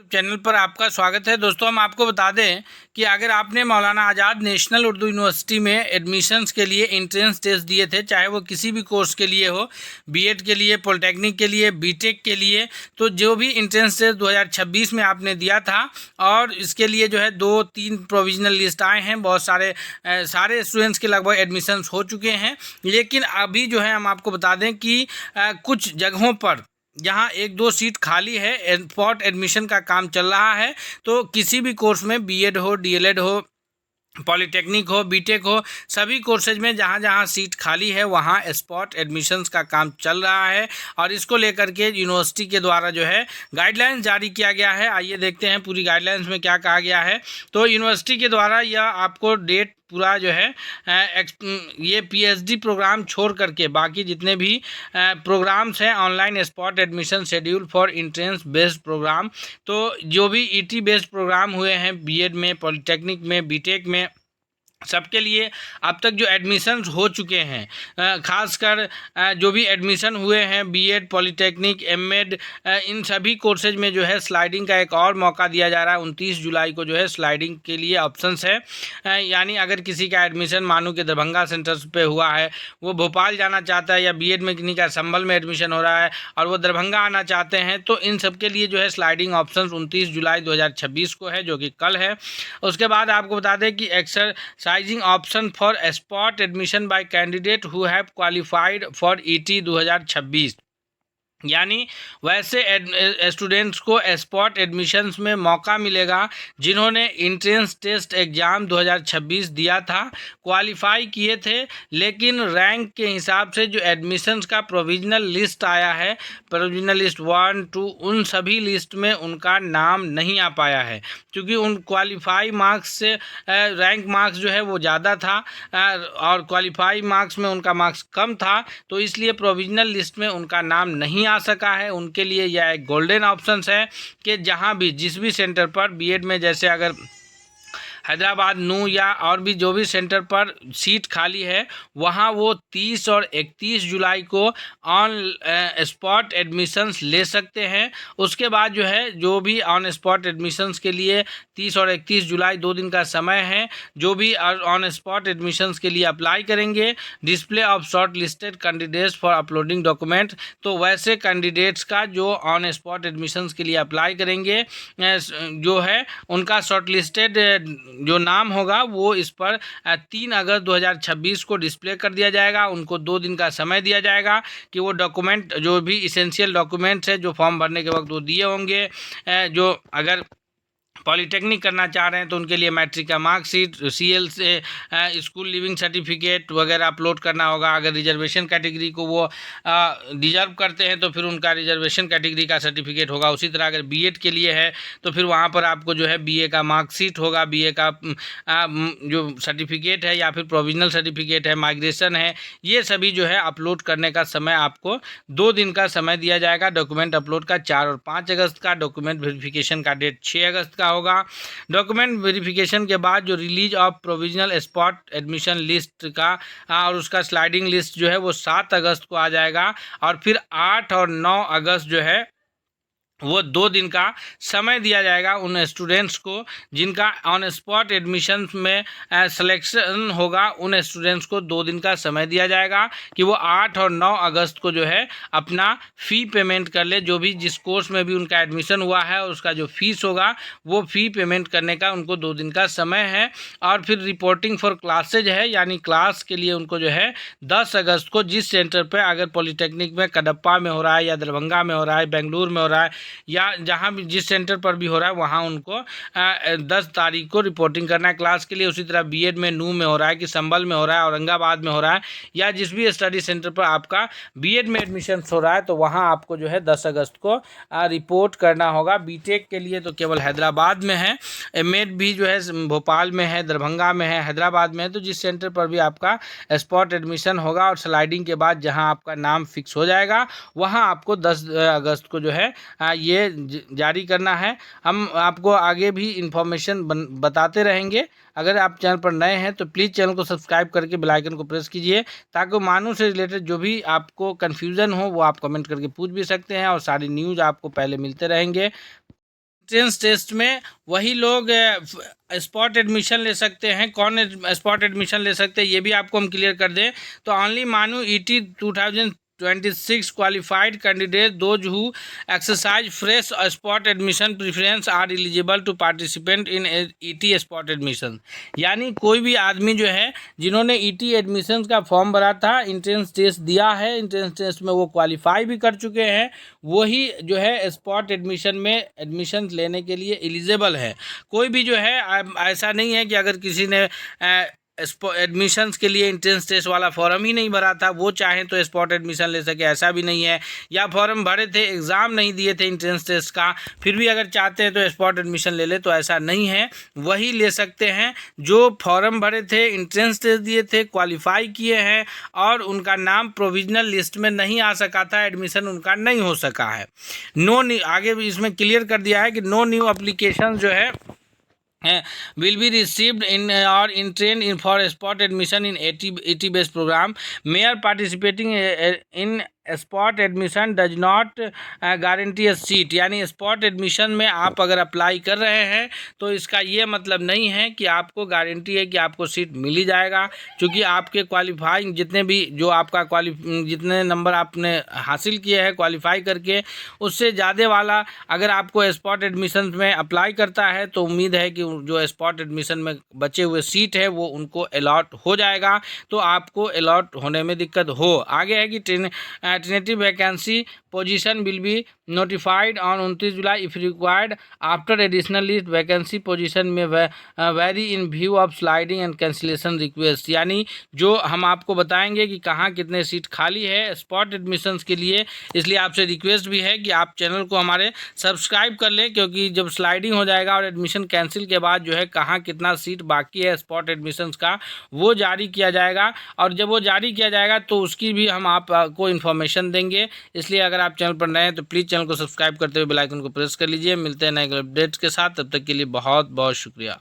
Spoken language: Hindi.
चैनल पर आपका स्वागत है। दोस्तों, हम आपको बता दें कि अगर आपने मौलाना आज़ाद नेशनल उर्दू यूनिवर्सिटी में एडमिशन्स के लिए एंट्रेंस टेस्ट दिए थे, चाहे वो किसी भी कोर्स के लिए हो, बीएड के लिए, पॉलिटेक्निक के लिए, बीटेक के लिए, तो जो भी एंट्रेंस टेस्ट 2026 में आपने दिया था और इसके लिए जो है 2-3 प्रोविजनल लिस्ट आए हैं। बहुत सारे स्टूडेंट्स के लगभग एडमिशन्स हो चुके हैं, लेकिन अभी जो है हम आपको बता दें कि कुछ जगहों पर जहाँ 1-2 सीट खाली है, स्पॉट एडमिशन का काम चल रहा है। तो किसी भी कोर्स में बीएड हो, डीएलएड हो, पॉलिटेक्निक हो, बीटेक हो, सभी कोर्सेज में जहाँ जहाँ सीट खाली है वहाँ स्पॉट एडमिशन्स का काम चल रहा है। और इसको लेकर के यूनिवर्सिटी के द्वारा जो है गाइडलाइंस जारी किया गया है। आइए देखते हैं पूरी गाइडलाइंस में क्या कहा गया है। तो यूनिवर्सिटी के द्वारा यह आपको डेट पूरा जो है ये पीएचडी प्रोग्राम छोड़ करके बाकी जितने भी प्रोग्राम्स हैं, online spot admission schedule for entrance based programme, तो जो भी ईटी बेस्ड प्रोग्राम हुए हैं बीएड में, पॉलिटेक्निक में, बीटेक में, सबके लिए अब तक जो एडमिशन्स हो चुके हैं, खासकर जो भी एडमिशन हुए हैं बीएड, पॉलिटेक्निक, एमएड, इन सभी कोर्सेज में जो है स्लाइडिंग का एक और मौका दिया जा रहा है। 29 जुलाई को जो है स्लाइडिंग के लिए ऑप्शंस है। यानी अगर किसी का एडमिशन मानो कि दरभंगा सेंटर पे हुआ है, वो भोपाल जाना चाहता है, या बीएड में किन्हीं का संभल में एडमिशन हो रहा है और वो दरभंगा आना चाहते हैं, तो इन सब के लिए जो है स्लाइडिंग ऑप्शंस 29 जुलाई 2026 को है, जो कि कल है। उसके बाद आपको बता दें कि exercising option for spot admission by candidate who have qualified for ET 2026, यानी वैसे स्टूडेंट्स को स्पॉट एडमिशन्स में मौका मिलेगा जिन्होंने एंट्रेंस टेस्ट एग्ज़ाम 2026 दिया था, क्वालिफाई किए थे, लेकिन रैंक के हिसाब से जो एडमिशन्स का प्रोविजनल लिस्ट आया है, प्रोविजनल लिस्ट 1-2, उन सभी लिस्ट में उनका नाम नहीं आ पाया है, क्योंकि उन क्वालिफाई मार्क्स से रैंक मार्क्स जो है वो ज़्यादा था और क्वालिफाई मार्क्स में उनका मार्क्स कम था, तो इसलिए प्रोविजनल लिस्ट में उनका नाम नहीं आ सका है। उनके लिए यह एक गोल्डन ऑप्शंस है कि जहां भी जिस भी सेंटर पर बीएड में, जैसे अगर हैदराबाद, नू या और भी जो भी सेंटर पर सीट खाली है, वहाँ वो 30 और 31 जुलाई को ऑन स्पॉट एडमिशन्स ले सकते हैं। उसके बाद जो है जो भी ऑन स्पॉट एडमिशन्स के लिए 30 और 31 जुलाई 2 दिन का समय है, जो भी ऑन स्पॉट एडमिशन्स के लिए अप्लाई करेंगे, display of short listed candidates for uploading document, तो वैसे कैंडिडेट्स का जो ऑन स्पॉट एडमिशन्स के लिए अप्लाई करेंगे जो है उनका शॉर्ट लिस्टेड जो नाम होगा वो इस पर 3 अगस्त 2026 को डिस्प्ले कर दिया जाएगा। उनको 2 दिन का समय दिया जाएगा कि वो डॉक्यूमेंट, जो भी इसेंशियल डॉक्यूमेंट्स है जो फॉर्म भरने के वक्त वो दिए होंगे, जो अगर पॉलिटेक्निक करना चाह रहे हैं तो उनके लिए मैट्रिक का मार्कशीट, सीएल से स्कूल लिविंग सर्टिफिकेट वगैरह अपलोड करना होगा। अगर रिजर्वेशन कैटेगरी को वो डिजर्व करते हैं तो फिर उनका रिजर्वेशन कैटेगरी का सर्टिफिकेट होगा। उसी तरह अगर बीएड के लिए है तो फिर वहाँ पर आपको जो है बीए का मार्कशीट होगा, बीए का जो सर्टिफिकेट है या फिर प्रोविजनल सर्टिफिकेट है, माइग्रेशन है, ये सभी जो है अपलोड करने का समय आपको 2 दिन का समय दिया जाएगा। डॉक्यूमेंट अपलोड का 4 और 5 अगस्त का, डॉक्यूमेंट वेरिफिकेशन का डेट 6 अगस्त का होगा। डॉक्यूमेंट वेरिफिकेशन के बाद जो release of provisional spot admission list का और उसका स्लाइडिंग लिस्ट जो है वो 7 अगस्त को आ जाएगा। और फिर 8 और 9 अगस्त जो है वो 2 दिन का समय दिया जाएगा उन स्टूडेंट्स को जिनका ऑन स्पॉट एडमिशन में सिलेक्शन होगा। उन स्टूडेंट्स को 2 दिन का समय दिया जाएगा कि वो 8 और 9 अगस्त को जो है अपना फ़ी पेमेंट कर ले। जो भी जिस कोर्स में भी उनका एडमिशन हुआ है उसका जो फीस होगा वो फ़ी पेमेंट करने का उनको 2 दिन का समय है। और फिर रिपोर्टिंग फॉर क्लासेज है, यानी क्लास के लिए उनको जो है 10 अगस्त को जिस सेंटर पर, अगर पॉलिटेक्निक में कडप्पा में हो रहा है या दरभंगा में हो रहा है, बेंगलुरु में हो रहा है या जहाँ भी जिस सेंटर पर भी हो रहा है, वहाँ उनको 10 तारीख को रिपोर्टिंग करना है क्लास के लिए। उसी तरह बीएड में नू में हो रहा है कि संभल में हो रहा है, औरंगाबाद में हो रहा है, या जिस भी स्टडी सेंटर पर आपका बीएड में एडमिशन हो रहा है, तो वहाँ आपको जो है 10 अगस्त को रिपोर्ट करना होगा। बीटेक के लिए तो केवल हैदराबाद में है, एमएड भी जो है भोपाल में है, दरभंगा में है, हैदराबाद में है, तो जिस सेंटर पर भी आपका स्पॉट एडमिशन होगा और स्लाइडिंग के बाद जहाँ आपका नाम फिक्स हो जाएगा वहाँ आपको 10 अगस्त को जो है ये जारी करना है। हम आपको आगे भी इन्फॉर्मेशन बताते रहेंगे। अगर आप चैनल पर नए हैं तो प्लीज़ चैनल को सब्सक्राइब करके बेल आइकन को प्रेस कीजिए, ताकि मानू से रिलेटेड जो भी आपको कन्फ्यूज़न हो वो आप कमेंट करके पूछ भी सकते हैं और सारी न्यूज़ आपको पहले मिलते रहेंगे। एंट्रेंस टेस्ट में वही लोग स्पॉट एडमिशन ले सकते हैं। कौन स्पॉट एडमिशन ले सकते हैं ये भी आपको हम क्लियर कर दें। तो ओनली मानू ET 2026 qualified candidates those who exercise fresh spot admission preference are eligible to participate in ET spot admission। यानी कोई भी आदमी जो है जिन्होंने ET एडमिशन का फॉर्म भरा था, एंट्रेंस टेस्ट दिया है, एंट्रेंस टेस्ट में वो क्वालिफाई भी कर चुके हैं, वही जो है स्पॉट एडमिशन में एडमिशन लेने के लिए एलिजिबल है। कोई भी जो है ऐसा नहीं है कि अगर किसी ने एडमिशन्स के लिए एंट्रेंस टेस्ट वाला फॉर्म ही नहीं भरा था वो चाहें तो स्पॉट एडमिशन ले सके, ऐसा भी नहीं है। या फॉर्म भरे थे, एग्ज़ाम नहीं दिए थे एंट्रेंस टेस्ट का, फिर भी अगर चाहते हैं तो स्पॉट एडमिशन ले ले, तो ऐसा नहीं है। वही ले सकते हैं जो फॉर्म भरे थे, एंट्रेंस टेस्ट दिए थे, क्वालिफाई किए हैं और उनका नाम प्रोविजनल लिस्ट में नहीं आ सका था, एडमिशन उनका नहीं हो सका है। आगे भी इसमें क्लियर कर दिया है कि नो न्यू एप्लीकेशन जो है will be received in or in train in for spot admission in ET based program। Mayor participating in spot admission does not guarantee a seat. यानी स्पॉट एडमिशन में आप अगर अप्लाई कर रहे हैं तो इसका ये मतलब नहीं है कि आपको गारंटी है कि आपको सीट मिल ही जाएगा, क्योंकि आपके क्वालिफाइंग जितने भी जो आपका जितने नंबर आपने हासिल किए हैं क्वालिफाई करके, उससे ज़्यादा वाला अगर आपको स्पॉट एडमिशन में अप्लाई करता है तो उम्मीद है कि जो स्पॉट एडमिशन में बचे हुए सीट है वो उनको अलॉट हो जाएगा, तो आपको अलॉट होने में दिक्कत हो। आगे है कि tentative vacancy position will be notified on 29 July if required after additional list vacancy position may vary in view of sliding and cancellation request। यानी जो हम आपको बताएंगे कि कहाँ कितने सीट खाली है स्पॉट एडमिशन्स के लिए, इसलिए आपसे रिक्वेस्ट भी है कि आप चैनल को हमारे सब्सक्राइब कर लें, क्योंकि जब स्लाइडिंग हो जाएगा और एडमिशन कैंसिल के बाद जो है कहाँ कितना सीट बाकी है स्पॉट एडमिशन्स का वो जारी किया जाएगा, और जब वो जारी किया जाएगा तो उसकी भी हम आपको इन्फॉर्मेशन देंगे। इसलिए अगर आप चैनल पर नए हैं तो प्लीज़ चैनल को सब्सक्राइब करते हुए बेल आइकन को प्रेस कर लीजिए। मिलते हैं नए अपडेट्स के साथ, तब तक के लिए बहुत बहुत शुक्रिया।